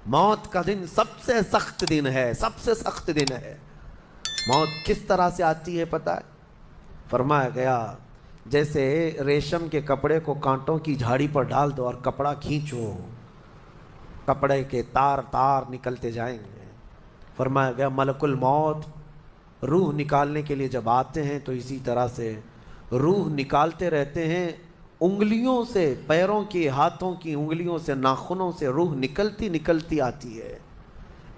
موت کا دن سب سے سخت دن ہے، سب سے سخت دن ہے۔ موت کس طرح سے آتی ہے پتہ ہے؟ فرمایا گیا جیسے ریشم کے کپڑے کو کانٹوں کی جھاڑی پر ڈال دو اور کپڑا کھینچو، کپڑے کے تار تار نکلتے جائیں گے۔ فرمایا گیا ملک الموت روح نکالنے کے لیے جب آتے ہیں تو اسی طرح سے روح نکالتے رہتے ہیں، انگلیوں سے، پیروں کی، ہاتھوں کی انگلیوں سے، ناخنوں سے روح نکلتی نکلتی آتی ہے،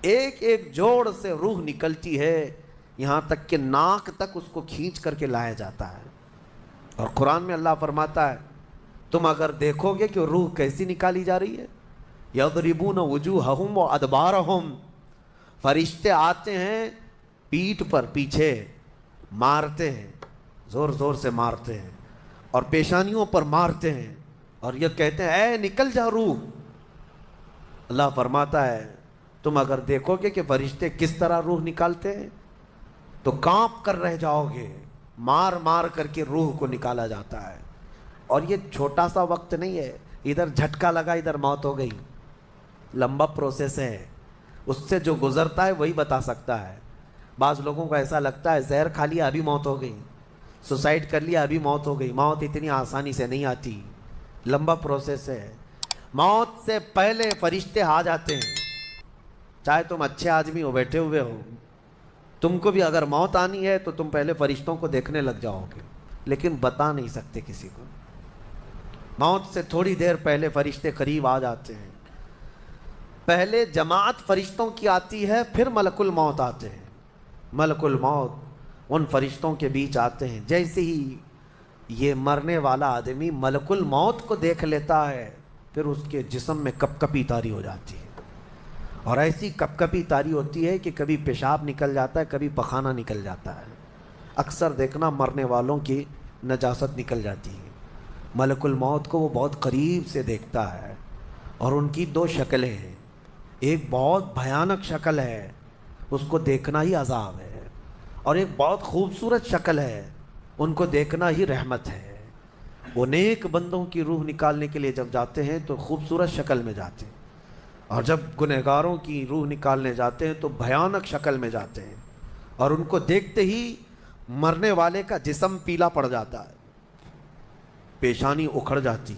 ایک ایک جوڑ سے روح نکلتی ہے، یہاں تک کہ ناک تک اس کو کھینچ کر کے لایا جاتا ہے۔ اور قرآن میں اللہ فرماتا ہے تم اگر دیکھو گے کہ روح کیسی نکالی جا رہی ہے، یضربون وجوہہم وادبارہم، فرشتے آتے ہیں پیٹھ پر، پیچھے مارتے ہیں، زور زور سے مارتے ہیں اور پیشانیوں پر مارتے ہیں اور یہ کہتے ہیں اے نکل جا روح۔ اللہ فرماتا ہے تم اگر دیکھو گے کہ فرشتے کس طرح روح نکالتے ہیں تو کانپ کر رہ جاؤ گے، مار مار کر کے روح کو نکالا جاتا ہے۔ اور یہ چھوٹا سا وقت نہیں ہے، ادھر جھٹکا لگا ادھر موت ہو گئی، لمبا پروسیس ہے، اس سے جو گزرتا ہے وہی بتا سکتا ہے۔ بعض لوگوں کو ایسا لگتا ہے زہر کھا لیا ابھی موت ہو گئی، سوسائڈ کر لیا ابھی موت ہو گئی۔ موت اتنی آسانی سے نہیں آتی، لمبا پروسیس ہے۔ موت سے پہلے فرشتے آ جاتے ہیں، چاہے تم اچھے آدمی ہو، بیٹھے ہوئے ہو، تم کو بھی اگر موت آنی ہے تو تم پہلے فرشتوں کو دیکھنے لگ جاؤ گے، لیکن بتا نہیں سکتے کسی کو۔ موت سے تھوڑی دیر پہلے فرشتے قریب آ جاتے ہیں، پہلے جماعت فرشتوں کی آتی ہے، پھر ملک الموت آتے ہیں۔ ملک الموت ان فرشتوں کے بیچ آتے ہیں، جیسے ہی یہ مرنے والا آدمی ملک الموت کو دیکھ لیتا ہے پھر اس کے جسم میں کپ کپی طاری ہو جاتی ہے، اور ایسی کپ کپی طاری ہوتی ہے کہ کبھی پیشاب نکل جاتا ہے، کبھی پخانہ نکل جاتا ہے۔ اکثر دیکھنا مرنے والوں کی نجاست نکل جاتی ہے۔ ملک الموت کو وہ بہت قریب سے دیکھتا ہے، اور ان کی دو شکلیں ہیں، ایک بہت بھیانک شکل ہے، اس کو دیکھنا ہی عذاب ہے، اور ایک بہت خوبصورت شکل ہے، ان کو دیکھنا ہی رحمت ہے۔ وہ نیک بندوں کی روح نکالنے کے لیے جب جاتے ہیں تو خوبصورت شکل میں جاتے ہیں، اور جب گنہگاروں کی روح نکالنے جاتے ہیں تو بھیانک شکل میں جاتے ہیں، اور ان کو دیکھتے ہی مرنے والے کا جسم پیلا پڑ جاتا ہے، پیشانی اکھڑ جاتی،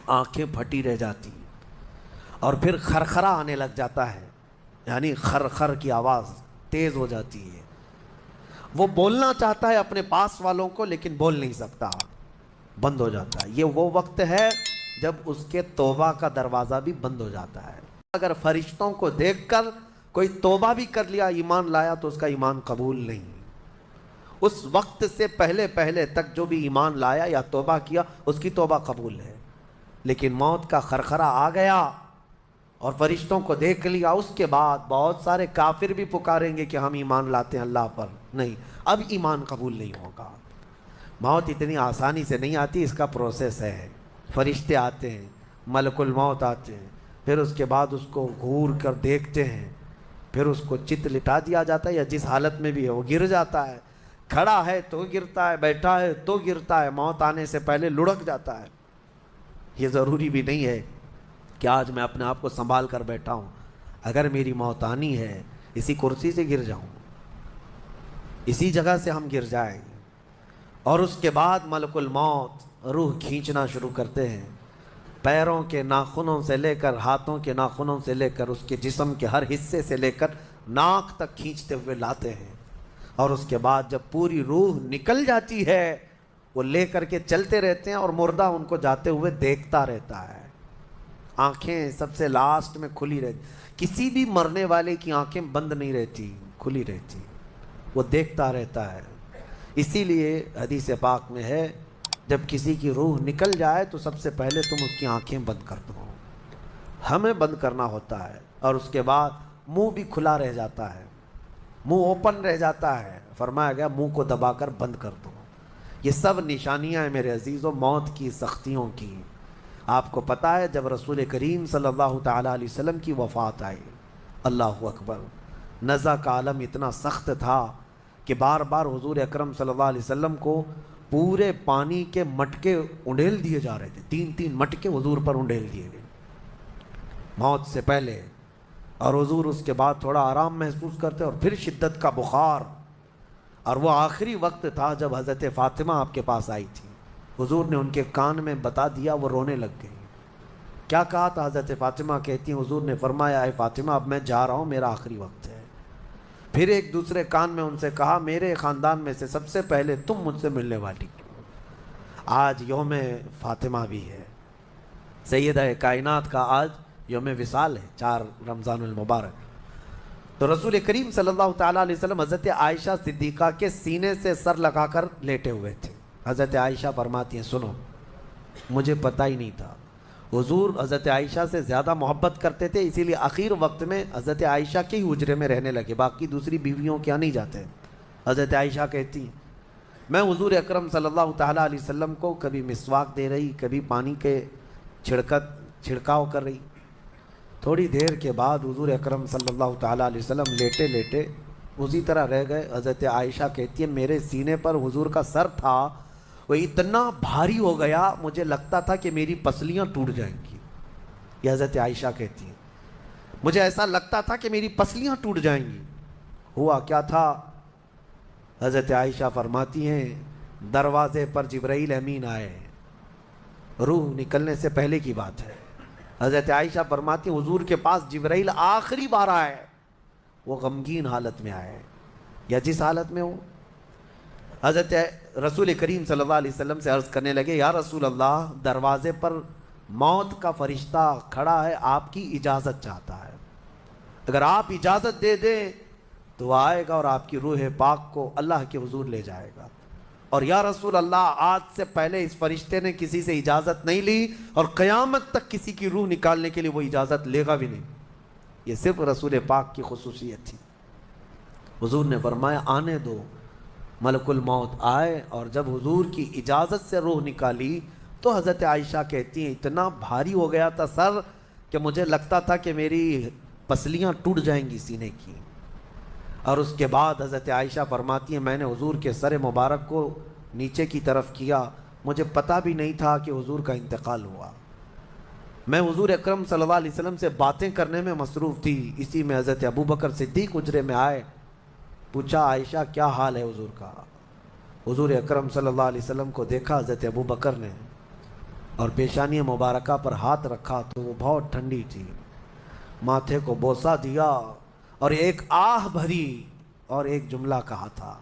آنکھیں پھٹی رہ جاتی، اور پھر خرخرا آنے لگ جاتا ہے، یعنی خرخر کی آواز تیز ہو جاتی ہے۔ وہ بولنا چاہتا ہے اپنے پاس والوں کو لیکن بول نہیں سکتا، بند ہو جاتا ہے۔ یہ وہ وقت ہے جب اس کے توبہ کا دروازہ بھی بند ہو جاتا ہے۔ اگر فرشتوں کو دیکھ کر کوئی توبہ بھی کر لیا، ایمان لایا، تو اس کا ایمان قبول نہیں۔ اس وقت سے پہلے پہلے تک جو بھی ایمان لایا یا توبہ کیا اس کی توبہ قبول ہے، لیکن موت کا خرخرہ آ گیا اور فرشتوں کو دیکھ لیا، اس کے بعد بہت سارے کافر بھی پکاریں گے کہ ہم ایمان لاتے ہیں اللہ پر، نہیں، اب ایمان قبول نہیں ہوگا۔ موت اتنی آسانی سے نہیں آتی، اس کا پروسیس ہے۔ فرشتے آتے ہیں، ملک الموت آتے ہیں، پھر اس کے بعد اس کو گھور کر دیکھتے ہیں، پھر اس کو چت لٹا دیا جاتا ہے، یا جس حالت میں بھی ہے وہ گر جاتا ہے، کھڑا ہے تو گرتا ہے، بیٹھا ہے تو گرتا ہے، موت آنے سے پہلے لڑک جاتا ہے۔ یہ ضروری بھی نہیں ہے کہ آج میں اپنے آپ کو سنبھال کر بیٹھا ہوں، اگر میری موت آنی ہے اسی کرسی سے گر جاؤں، اسی جگہ سے ہم گر جائیں گے۔ اور اس کے بعد ملک الموت روح کھینچنا شروع کرتے ہیں، پیروں کے ناخنوں سے لے کر، ہاتھوں کے ناخنوں سے لے کر، اس کے جسم کے ہر حصے سے لے کر ناک تک کھینچتے ہوئے لاتے ہیں، اور اس کے بعد جب پوری روح نکل جاتی ہے وہ لے کر کے چلتے رہتے ہیں، اور مردہ ان کو جاتے ہوئے دیکھتا رہتا ہے۔ آنکھیں سب سے لاسٹ میں کھلی رہتی، کسی بھی مرنے والے کی آنکھیں بند نہیں رہتی، کھلی رہتی، وہ دیکھتا رہتا ہے۔ اسی لیے حدیث پاک میں ہے جب کسی کی روح نکل جائے تو سب سے پہلے تم اس کی آنکھیں بند کر دو، ہمیں بند کرنا ہوتا ہے، اور اس کے بعد منہ بھی کھلا رہ جاتا ہے، منہ اوپن رہ جاتا ہے، فرمایا گیا منہ کو دبا کر بند کر دو۔ یہ سب نشانیاں ہیں میرے عزیزوں موت کی سختیوں کی۔ آپ کو پتہ ہے جب رسول کریم صلی اللہ تعالیٰ علیہ وسلم کی وفات آئی، اللہ اکبر، نزع کا عالم اتنا سخت تھا کہ بار بار حضور اکرم صلی اللہ علیہ وسلم کو پورے پانی کے مٹکے انڈیل دیے جا رہے تھے، 3 مٹکے حضور پر انڈیل دیے گئے موت سے پہلے۔ اور حضور اس کے بعد تھوڑا آرام محسوس کرتے اور پھر شدت کا بخار. اور وہ آخری وقت تھا جب حضرت فاطمہ آپ کے پاس آئی تھی. حضور نے ان کے کان میں بتا دیا, وہ رونے لگ گئی. کیا کہا تھا؟ حضرت فاطمہ کہتی ہیں حضور نے فرمایا اے فاطمہ اب میں جا رہا ہوں, میرا آخری وقت ہے. پھر ایک دوسرے کان میں ان سے کہا میرے خاندان میں سے سب سے پہلے تم مجھ سے ملنے والی. آج یوم فاطمہ بھی ہے, سیدہ کائنات کا آج یوم وصال ہے, 4 رمضان المبارک. تو رسول کریم صلی اللہ تعالیٰ علیہ وسلم حضرت عائشہ صدیقہ کے سینے سے سر لگا کر لیٹے ہوئے تھے. حضرت عائشہ فرماتی ہیں سنو, مجھے پتہ ہی نہیں تھا. حضور حضرت عائشہ سے زیادہ محبت کرتے تھے, اسی لیے آخر وقت میں حضرت عائشہ کے ہی حجرے میں رہنے لگے, باقی دوسری بیویوں کیا نہیں جاتے. حضرت عائشہ کہتی ہیں میں حضور اکرم صلی اللہ تعالیٰ علیہ وسلم کو کبھی مسواک دے رہی, کبھی پانی کے چھڑکاؤ کر رہی. تھوڑی دیر کے بعد حضور اکرم صلی اللہ تعالیٰ علیہ وسلم لیٹے لیٹے اسی طرح رہ گئے. حضرت عائشہ کہتی ہے میرے سینے پر حضور کا سر تھا, وہ اتنا بھاری ہو گیا مجھے لگتا تھا کہ میری پسلیاں ٹوٹ جائیں گی. یہ حضرت عائشہ کہتی ہیں مجھے ایسا لگتا تھا کہ میری پسلیاں ٹوٹ جائیں گی. ہوا کیا تھا؟ حضرت عائشہ فرماتی ہیں دروازے پر جبرائیل امین آئے, روح نکلنے سے پہلے کی بات ہے. حضرت عائشہ فرماتی ہیں حضور کے پاس جبرائیل آخری بار آئے, وہ غمگین حالت میں آئے یا جس حالت میں ہو. حضرت رسول کریم صلی اللہ علیہ وسلم سے عرض کرنے لگے یا رسول اللہ دروازے پر موت کا فرشتہ کھڑا ہے, آپ کی اجازت چاہتا ہے, اگر آپ اجازت دے دیں تو وہ آئے گا اور آپ کی روح پاک کو اللہ کے حضور لے جائے گا. اور یا رسول اللہ آج سے پہلے اس فرشتے نے کسی سے اجازت نہیں لی اور قیامت تک کسی کی روح نکالنے کے لیے وہ اجازت لے گا بھی نہیں. یہ صرف رسول پاک کی خصوصیت تھی. حضور نے فرمایا آنے دو. ملک الموت آئے اور جب حضور کی اجازت سے روح نکالی تو حضرت عائشہ کہتی ہیں اتنا بھاری ہو گیا تھا سر کہ مجھے لگتا تھا کہ میری پسلیاں ٹوٹ جائیں گی سینے کی. اور اس کے بعد حضرت عائشہ فرماتی ہیں میں نے حضور کے سر مبارک کو نیچے کی طرف کیا, مجھے پتہ بھی نہیں تھا کہ حضور کا انتقال ہوا. میں حضور اکرم صلی اللہ علیہ وسلم سے باتیں کرنے میں مصروف تھی, اسی میں حضرت ابو بکر صدیق حجرے میں آئے. پوچھا عائشہ کیا حال ہے حضور کا؟ حضور اکرم صلی اللہ علیہ وسلم کو دیکھا حضرت ابو بکر نے اور پیشانی مبارکہ پر ہاتھ رکھا تو وہ بہت ٹھنڈی تھی. ماتھے کو بوسہ دیا اور ایک آہ بھری اور ایک جملہ کہا تھا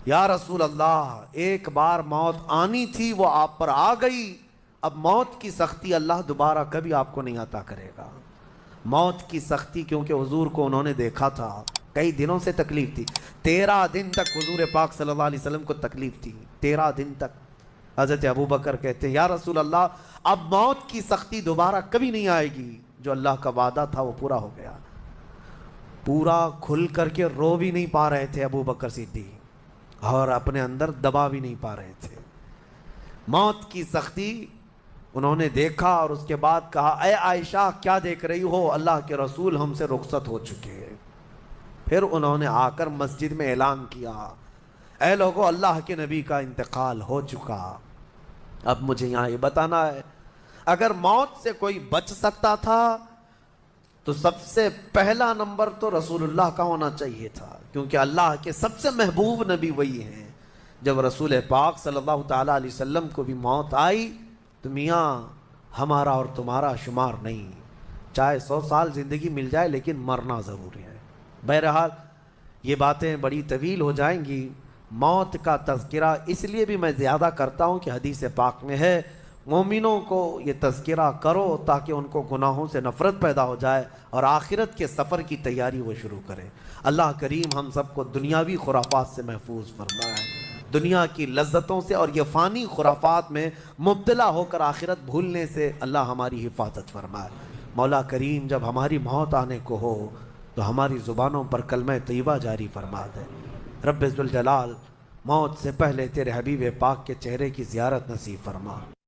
یا رسول اللہ ایک بار موت آنی تھی وہ آپ پر آ گئی, اب موت کی سختی اللہ دوبارہ کبھی آپ کو نہیں عطا کرے گا. موت کی سختی کیونکہ حضور کو انہوں نے دیکھا تھا, کئی دنوں سے تکلیف تھی, 13 دن تک حضور پاک صلی اللہ علیہ وسلم کو تکلیف تھی, 13 دن تک. حضرت ابو بکر کہتے ہیں یا رسول اللہ اب موت کی سختی دوبارہ کبھی نہیں آئے گی, جو اللہ کا وعدہ تھا وہ پورا ہو گیا. پورا کھل کر کے رو بھی نہیں پا رہے تھے ابو بکر صدیق اور اپنے اندر دبا بھی نہیں پا رہے تھے. موت کی سختی انہوں نے دیکھا اور اس کے بعد کہا اے عائشہ کیا دیکھ رہی ہو, اللہ کے رسول ہم سے رخصت ہو چکے ہیں. پھر انہوں نے آ کر مسجد میں اعلان کیا اے لوگو اللہ کے نبی کا انتقال ہو چکا. اب مجھے یہاں یہ بتانا ہے اگر موت سے کوئی بچ سکتا تھا تو سب سے پہلا نمبر تو رسول اللہ کا ہونا چاہیے تھا, کیونکہ اللہ کے سب سے محبوب نبی وہی ہیں. جب رسول پاک صلی اللہ تعالیٰ علیہ وسلم کو بھی موت آئی تو میاں ہمارا اور تمہارا شمار نہیں, چاہے 100 سال زندگی مل جائے لیکن مرنا ضروری ہے. بہرحال یہ باتیں بڑی طویل ہو جائیں گی. موت کا تذکرہ اس لیے بھی میں زیادہ کرتا ہوں کہ حدیث پاک میں ہے مومنوں کو یہ تذکرہ کرو تاکہ ان کو گناہوں سے نفرت پیدا ہو جائے اور آخرت کے سفر کی تیاری وہ شروع کریں. اللہ کریم ہم سب کو دنیاوی خرافات سے محفوظ فرمائے, دنیا کی لذتوں سے اور یہ فانی خرافات میں مبتلا ہو کر آخرت بھولنے سے اللہ ہماری حفاظت فرمائے. مولا کریم جب ہماری موت آنے کو ہو تو ہماری زبانوں پر کلمہ طیبہ جاری فرما دے. رب ذوالجلال موت سے پہلے تیرے حبیب پاک کے چہرے کی زیارت نصیب فرما.